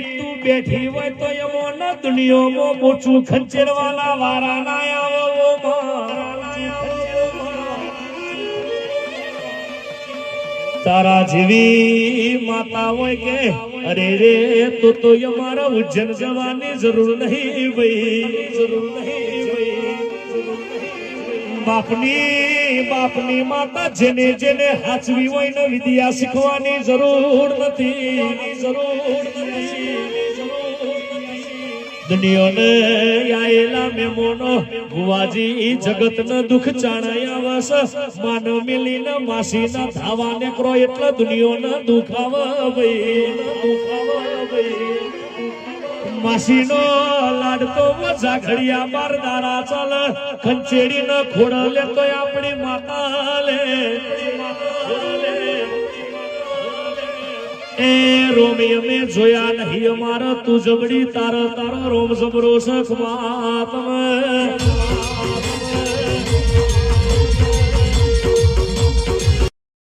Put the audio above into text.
તું બેઠી હોય તો એમો ન દુનિયામાં મોચું ખંચેરવાના વારા ના આવો તારા જેવી માતા હોય કે અરે રે તો અમારા ઉજ્જૈન જવાની જરૂર નહીં ભાઈ જરૂર નહીં ભાઈ બાપની માતા જેને જેને હાચવી હોય ને વિદ્યા શીખવાની જરૂર નથી દુનિયાને આયેલા મેમોનો ભુવાજી જગતના દુઃખ ચાણાયા વસ માનવ મિલીના માસીના ધાવાને કરો એટલે દુનિયાના દુખાવા ભાઈ માસીનો લાડતો જાઘડિયા બાર દાડા ચાલ ખંચેડી ન ખોડલે તો આપણી માતા લે એ રોમી અમે જોયા નહીં અમારા તું જબડી તારો રોમ જબરો સખમાત